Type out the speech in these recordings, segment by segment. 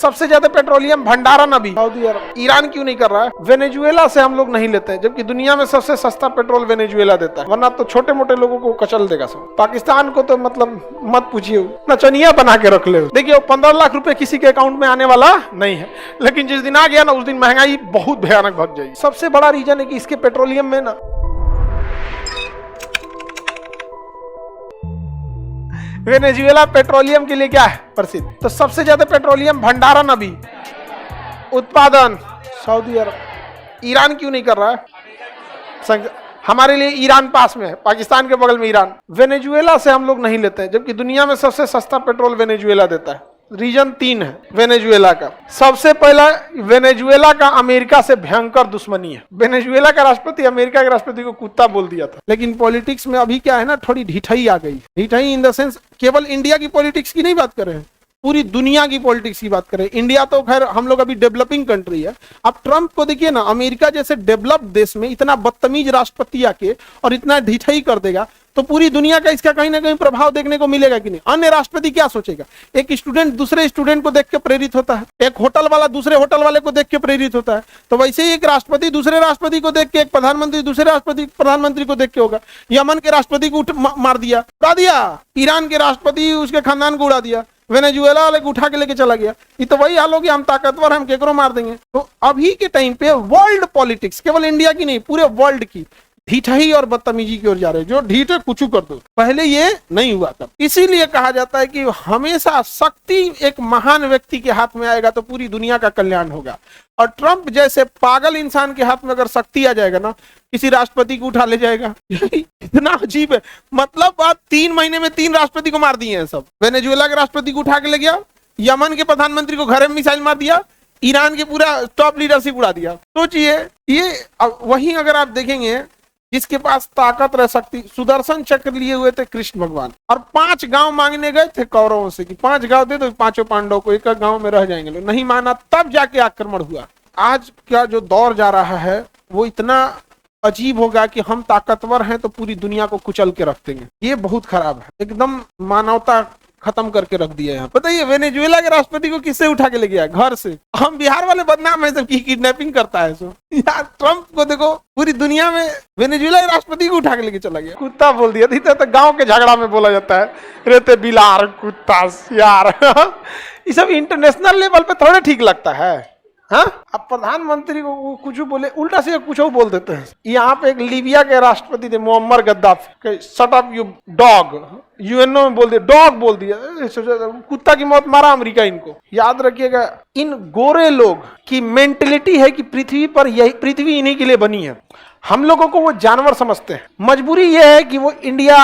सबसे ज्यादा पेट्रोलियम भंडारण अभी सऊदी अरब। ईरान क्यों नहीं कर रहा है? वेनेजुएला से हम लोग नहीं लेते हैं, जबकि दुनिया में सबसे सस्ता पेट्रोल वेनेजुएला देता है, वरना तो छोटे मोटे लोगों को कचल देगा सब। पाकिस्तान को तो मतलब मत पूछिए, नचनिया बना के रख ले। देखिए 15 लाख रुपए किसी के अकाउंट में आने वाला नहीं है, लेकिन जिस दिन आ गया ना उस दिन महंगाई बहुत भयानक बढ़ जाएगी। सबसे बड़ा रीजन है कि इसके पेट्रोलियम में ना वेनेजुएला पेट्रोलियम के लिए क्या है प्रसिद्ध, तो सबसे ज्यादा पेट्रोलियम भंडारण अभी उत्पादन सऊदी अरब। ईरान क्यों नहीं कर रहा है? हमारे लिए ईरान पास में है, पाकिस्तान के बगल में ईरान। वेनेजुएला से हम लोग नहीं लेते हैं, जबकि दुनिया में सबसे सस्ता पेट्रोल वेनेजुएला देता है। रीजन 3 है वेनेजुएला का। सबसे पहला, वेनेजुएला का अमेरिका से भयंकर दुश्मनी है। वेनेजुएला का राष्ट्रपति अमेरिका के राष्ट्रपति को कुत्ता बोल दिया था। लेकिन पॉलिटिक्स में अभी क्या है ना, थोड़ी ढिठाई आ गई। ढिठाई इन द सेंस केवल इंडिया की पॉलिटिक्स की नहीं बात कर रहे हैं, पूरी दुनिया की पॉलिटिक्स की बात करें। इंडिया तो खैर हम लोग अभी डेवलपिंग कंट्री है। अब ट्रंप को देखिए ना, अमेरिका जैसे डेवलप्ड देश में इतना बदतमीज राष्ट्रपति आके और इतना ढिठाई कर देगा, तो पूरी दुनिया का इसका कहीं ना कहीं प्रभाव देखने को मिलेगा कि नहीं। अन्य राष्ट्रपति क्या सोचेगा? एक स्टूडेंट दूसरे स्टूडेंट को देख के प्रेरित होता है, एक होटल वाला दूसरे होटल वाले को देख के प्रेरित होता है, तो वैसे ही एक राष्ट्रपति दूसरे राष्ट्रपति को देख के, एक प्रधानमंत्री दूसरे राष्ट्रपति प्रधानमंत्री को देख के होगा। यमन के राष्ट्रपति को मार दिया, उड़ा दिया, ईरान के राष्ट्रपति उसके खानदान को उड़ा दिया, वेनेजुएला वाले को उठा के लेके चला गया। ये तो वही हाल हो गया, हम ताकतवर, हम केकरो मार देंगे। तो अभी के टाइम पे वर्ल्ड पॉलिटिक्स, केवल इंडिया की नहीं पूरे वर्ल्ड की ढिठाई और बदतमीजी की ओर जा रहे हैं। जो ढीठ है कुछ कर दो, पहले ये नहीं हुआ था। इसीलिए कहा जाता है कि हमेशा शक्ति एक महान व्यक्ति के हाथ में आएगा तो पूरी दुनिया का कल्याण होगा। और ट्रंप जैसे पागल इंसान के हाथ में अगर शक्ति आ जाएगा ना, किसी राष्ट्रपति को उठा ले जाएगा। इतना अजीब है, मतलब बात 3 महीने में 3 राष्ट्रपति को मार दिए हैं सब। वेनेजुएला के राष्ट्रपति को उठा के ले गया, यमन के प्रधानमंत्री को घर में मिसाइल मार दिया, ईरान के पूरा टॉप लीडरशिप उड़ा दिया। सोचिए, ये वहीं अगर आप देखेंगे जिसके पास ताकत रह सकती, सुदर्शन चक्र लिए हुए थे कृष्ण भगवान, और 5 गांव मांगने गए थे कौरवों से कि 5 गांव दे दो 5 पांडवों को, एक गांव में रह जाएंगे लोग। नहीं माना, तब जाके आक्रमण हुआ। आज का जो दौर जा रहा है वो इतना अजीब होगा कि हम ताकतवर हैं तो पूरी दुनिया को कुचल के रख देंगे। ये बहुत खराब है, एकदम मानवता खत्म करके रख दिया है। बताइए वेनेजुएला के राष्ट्रपति को किससे उठा के ले गया? घर से। हम बिहार वाले बदनाम है सब की किडनैपिंग करता है सो। यार ट्रंप को देखो, पूरी दुनिया में वेनेजुएला के राष्ट्रपति को उठा के लेके चला गया, कुत्ता बोल दिया। तो गांव के झगड़ा में बोला जाता है, रहते बिलार कुत्ता यार। ये सब इंटरनेशनल लेवल पे थोड़े ठीक लगता है। हाँ, अब प्रधानमंत्री को कुछ बोले, उल्टा से कुछ बोल देते हैं। यहाँ पे एक लीबिया के राष्ट्रपति थे Muammar Gaddafi, shut up you dog, UNO में बोल दिया, डॉग बोल दिया। कुत्ता की मौत मारा अमेरिका इनको। याद रखिएगा, इन गोरे लोग की मेंटेलिटी है कि पृथ्वी पर यही, पृथ्वी इन्हीं के लिए बनी है। हम लोगों को वो जानवर समझते हैं। मजबूरी ये है कि वो इंडिया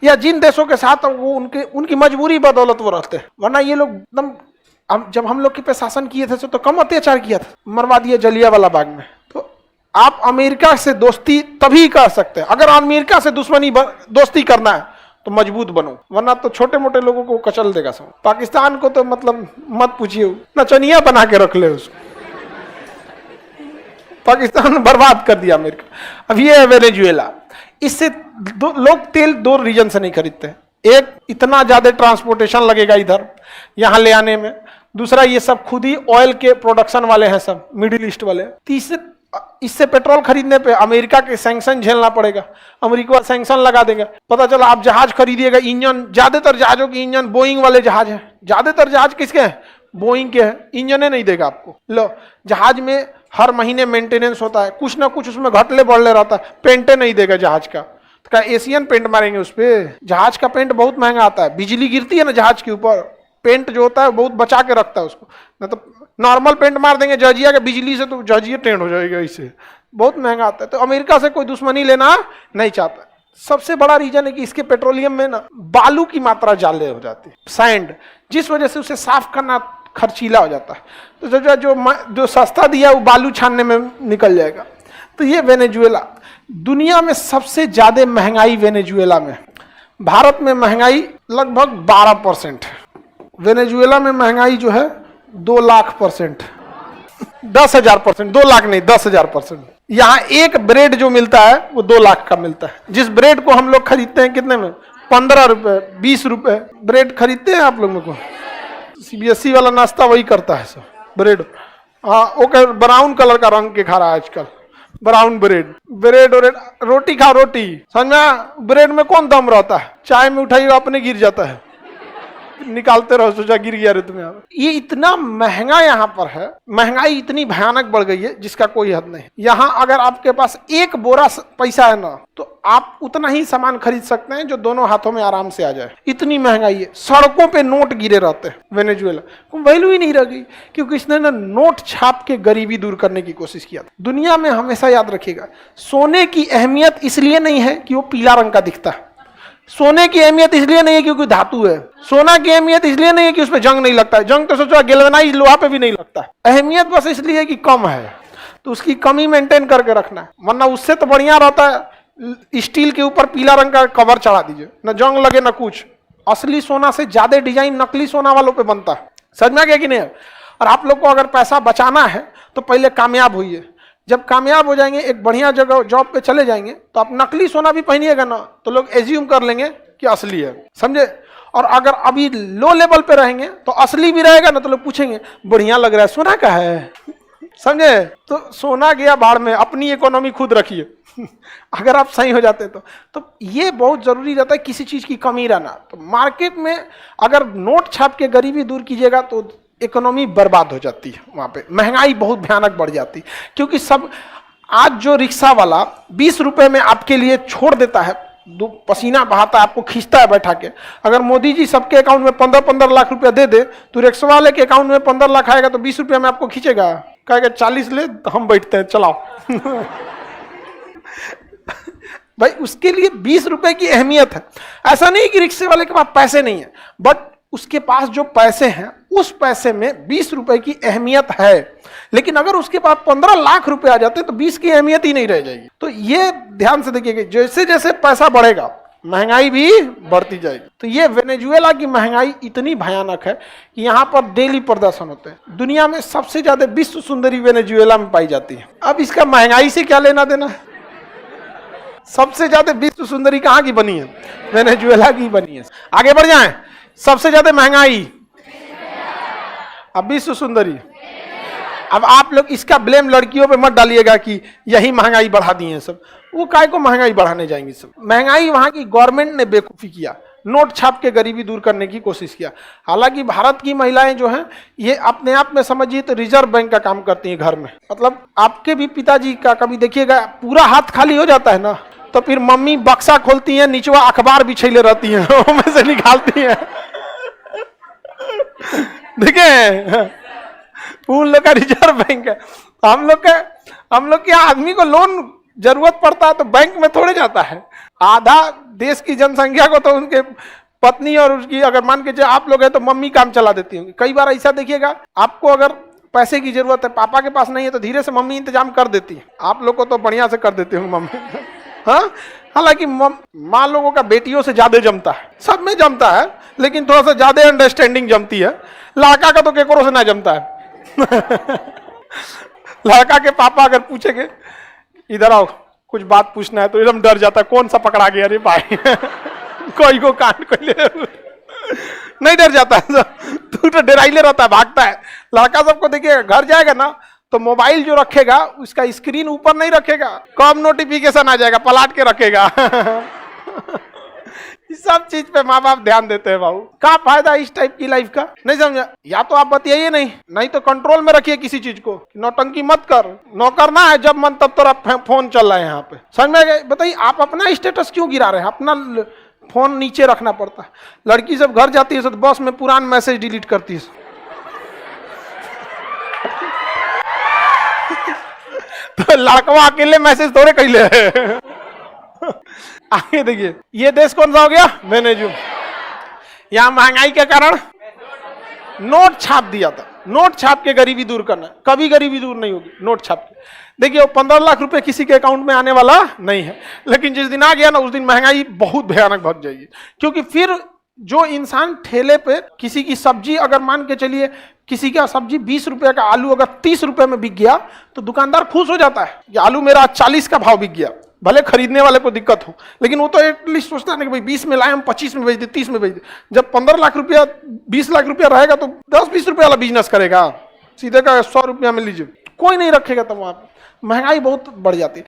या जिन देशों के साथ वो उनकी मजबूरी बदौलत वो रहते हैं, वरना ये लोग एकदम, जब हम लोग के पे शासन किए थे तो कम अत्याचार किया था, मरवा दिए जलियांवाला बाग में। तो आप अमेरिका से दोस्ती तभी कर सकते हैं, अगर अमेरिका से दोस्ती करना है तो मजबूत बनो, वरना तो छोटे मोटे लोगों को कचल देगा सब। पाकिस्तान को तो मतलब मत पूछिए, नचनिया बना के रख ले उसको। पाकिस्तान बर्बाद कर दिया अमेरिका। अब ये है वेनेजुएला। इससे लोग तेल 2 रीजन से नहीं खरीदते। एक, इतना ज्यादा ट्रांसपोर्टेशन लगेगा इधर यहाँ ले आने में। दूसरा, ये सब खुद ही ऑयल के प्रोडक्शन वाले हैं सब, मिडिल ईस्ट वाले। तीसरे, इससे पेट्रोल खरीदने पे अमेरिका के सैंक्शन झेलना पड़ेगा, अमेरिका सैंक्शन लगा देंगे। पता चला आप जहाज खरीदिएगा, इंजन, ज्यादातर जहाजों की इंजन बोइंग वाले जहाज है। ज्यादातर जहाज किसके हैं? बोइंग के हैं। इंजन नहीं देगा आपको। लो, जहाज में हर महीने मेंटेनेंस होता है, कुछ ना कुछ उसमें घटले बढ़ले रहता है, पेंटे नहीं देगा जहाज का। तो क्या एशियन पेंट मारेंगे उस पर? जहाज का पेंट बहुत महंगा आता है, बिजली गिरती है ना जहाज के ऊपर, पेंट जो होता है बहुत बचा के रखता है उसको। ना तो नॉर्मल पेंट मार देंगे जहाजिया के बिजली से तो जहाजिया टेंट हो जाएगा, इससे बहुत महंगा आता है। तो अमेरिका से कोई दुश्मनी लेना नहीं चाहता। सबसे बड़ा रीजन है कि इसके पेट्रोलियम में ना बालू की मात्रा ज्यादा हो जाती है, सैंड, जिस वजह से उसे साफ करना खर्चीला हो जाता है। तो जो सस्ता दिया वो बालू छानने में निकल जाएगा। तो ये वेनेजुएला, दुनिया में सबसे ज्यादा महंगाई वेनेजुएला में। भारत में महंगाई लगभग 12% है, वेनेजुएला में महंगाई जो है 2 लाख%, 10,000%, 2 लाख नहीं 10,000%। यहाँ एक ब्रेड जो मिलता है वो 2 लाख का मिलता है, जिस ब्रेड को हम लोग खरीदते हैं कितने में? 15 रुपए, 20 रुपए ब्रेड खरीदते हैं आप लोगों को। सीबीएसई वाला नाश्ता वही करता है सब, ब्रेड। हाँ ओके, ब्राउन कलर का रंग के खा रहा है आजकल, ब्राउन ब्रेड। ब्रेड और रोटी खाओ, रोटी समझ में, ब्रेड में कौन दम रहता है, चाय में उठाइए अपने गिर जाता है, निकालते रहो, सोचा गिर गया रे तुम्हें। ये इतना महंगा यहाँ पर है, महंगाई इतनी भयानक बढ़ गई है जिसका कोई हद नहीं। यहाँ अगर आपके पास एक बोरा पैसा है ना, तो आप उतना ही सामान खरीद सकते हैं जो दोनों हाथों में आराम से आ जाए। इतनी महंगाई है, सड़कों पे नोट गिरे रहते हैं वेनेजुएला, वैल्यू ही नहीं रह गई, क्योंकि इसने ना नोट छाप के गरीबी दूर करने की कोशिश किया। दुनिया में हमेशा याद रखिएगा, सोने की अहमियत इसलिए नहीं है कि वो पीला रंग का दिखता है, सोने की अहमियत इसलिए नहीं है क्योंकि धातु है, सोना की अहमियत इसलिए नहीं है कि उसपे जंग नहीं लगता है, जंग तो सोचो गैल्वेनाइज लोहा पे भी नहीं लगता है। अहमियत बस इसलिए कि कम है, तो उसकी कमी मेंटेन करके रखना है, वरना उससे तो बढ़िया रहता है स्टील के ऊपर पीला रंग का कवर चढ़ा दीजिए, न जंग लगे न कुछ। असली सोना से ज्यादा डिजाइन नकली सोना वालों पे बनता है, समझ में आ गया कि नहीं। और आप लोग को अगर पैसा बचाना है तो पहले कामयाब होइए, जब कामयाब हो जाएंगे, एक बढ़िया जगह जॉब पे चले जाएंगे, तो आप नकली सोना भी पहनिएगा ना, तो लोग एज्यूम कर लेंगे कि असली है, समझे। और अगर अभी लो लेवल पे रहेंगे तो असली भी रहेगा ना, तो लोग पूछेंगे बढ़िया लग रहा है, सोना का है, समझे। तो सोना गया बाढ़ में, अपनी इकोनॉमी खुद रखिए अगर आप सही हो जाते हैं तो ये बहुत जरूरी रहता है, किसी चीज की कमी रहना। तो मार्केट में अगर नोट छाप के गरीबी दूर कीजिएगा तो इकोनॉमी बर्बाद हो जाती है, वहां पे महंगाई बहुत भयानक बढ़ जाती है। क्योंकि सब आज जो रिक्शा वाला 20 रुपए में आपके लिए छोड़ देता है, पसीना बहाता है, आपको खींचता है बैठा के, अगर मोदी जी सबके अकाउंट में 15-15 लाख रुपया दे दे, तो रिक्शा वाले के अकाउंट में 15 लाख आएगा, तो 20 रुपया में आपको खींचेगा, कहेगा 40 ले, हम बैठते हैं, चलाओ भाई उसके लिए 20 रुपए की अहमियत है। ऐसा नहीं कि रिक्शे वाले के पास पैसे नहीं है, बट उसके पास जो पैसे हैं उस पैसे में 20 रुपए की अहमियत है। लेकिन अगर उसके पास 15 लाख रुपए आ जाते तो 20 की अहमियत ही नहीं रह जाएगी। तो ये ध्यान से देखिएगा, जैसे जैसे पैसा बढ़ेगा महंगाई भी बढ़ती जाएगी। तो ये वेनेजुएला की महंगाई इतनी भयानक है कि यहाँ पर डेली प्रदर्शन होते हैं। दुनिया में सबसे ज्यादा विश्व सुंदरी वेनेजुएला में पाई जाती है। अब इसका महंगाई से क्या लेना देना है? सबसे ज्यादा विश्व सुंदरी कहाँ की बनी है? वेनेजुएला की बनी है। आगे बढ़ जाएं, सबसे ज्यादा महंगाई, अब विश्व सुंदरी। अब आप लोग इसका ब्लेम लड़कियों पे मत डालिएगा कि यही महंगाई बढ़ा दी है सब, वो काय को महंगाई बढ़ाने जाएंगी सब। महंगाई वहां की गवर्नमेंट ने बेवकूफी किया, नोट छाप के गरीबी दूर करने की कोशिश किया। हालांकि भारत की महिलाएं जो हैं ये अपने आप में समझिए तो रिजर्व बैंक का काम करती हैं घर में। मतलब आपके भी पिताजी का कभी देखिएगा पूरा हाथ खाली हो जाता है ना, तो फिर मम्मी बक्सा खोलती हैं, निचवा अखबार बिछैले रहती हैं, उसमें से निकालती हैं देखिए उन लोग का रिजर्व बैंक है। हम लोग के आदमी को लोन जरूरत पड़ता है तो बैंक में थोड़े जाता है। आधा देश की जनसंख्या को तो उनके पत्नी और उसकी, अगर मान के चलिए आप लोग हैं तो मम्मी काम चला देती होंगी। कई बार ऐसा देखिएगा, आपको अगर पैसे की जरूरत है, पापा के पास नहीं है, तो धीरे से मम्मी इंतजाम कर देती है। आप लोग को तो बढ़िया से कर देती होंगी मम्मी हाँ। हालांकि माँ लोगों का बेटियों से ज्यादा जमता है, सब में जमता है, लेकिन थोड़ा सा ज्यादा अंडरस्टैंडिंग जमती है। लड़का का तो केकरो से ना जमता है लड़का के पापा अगर पूछेंगे इधर आओ कुछ बात पूछना है, तो एकदम डर जाता है, कौन सा पकड़ा गया रे भाई कोई को कांड को ले नहीं, डर जाता है तू तो डराइले रहता है, भागता है। लड़का सबको देखिए घर जाएगा ना तो मोबाइल जो रखेगा उसका स्क्रीन ऊपर नहीं रखेगा, कब नोटिफिकेशन आ जाएगा पलट के रखेगा इस सब चीज पे माँ बाप ध्यान देते हैं। बाबू क्या फायदा इस टाइप की लाइफ का, नहीं समझा? या तो आप बतियाइए नहीं तो कंट्रोल में रखिए किसी चीज को, नौटंकी मत कर। नौकर ना है जब मन तब तो फोन चल रहा है यहाँ पे, समझ में गए? बताइए आप अपना स्टेटस क्यों गिरा रहे हैं? अपना फोन नीचे रखना पड़ता है। लड़की जब घर जाती है तो बस में पुरान मैसेज डिलीट करती है तो लड़कवा अकेले मैसेज थोड़े कैले है आगे देखिए, ये देश कौन सा हो गया? वेनेजुएला। यहां महंगाई के कारण नोट छाप दिया था, नोट छाप के गरीबी दूर करना। कभी गरीबी दूर नहीं होगी नोट छाप के। देखिए वो 15 लाख रुपए किसी के अकाउंट में आने वाला नहीं है, लेकिन जिस दिन आ गया ना उस दिन महंगाई बहुत भयानक बढ़ जाएगी। क्योंकि फिर जो इंसान ठेले पे किसी की सब्जी, अगर मान के चलिए किसी का सब्जी 20 रुपए का आलू अगर 30 रुपए में बिक गया तो दुकानदार खुश हो जाता है कि आलू मेरा 40 का भाव बिक गया। भले खरीदने वाले को दिक्कत हो, लेकिन वो तो एटलीस्ट सोचता है ना कि भाई 20 में लाए हम 25 में बेच दे, 30 में बेच दे। जब 15 लाख रुपया 20 लाख रुपया रहेगा तो 10-20 रुपया वाला बिजनेस करेगा, सीधे का 100 रुपया में लीजिए, कोई नहीं रखेगा। तब वहां महंगाई बहुत बढ़ जाती है।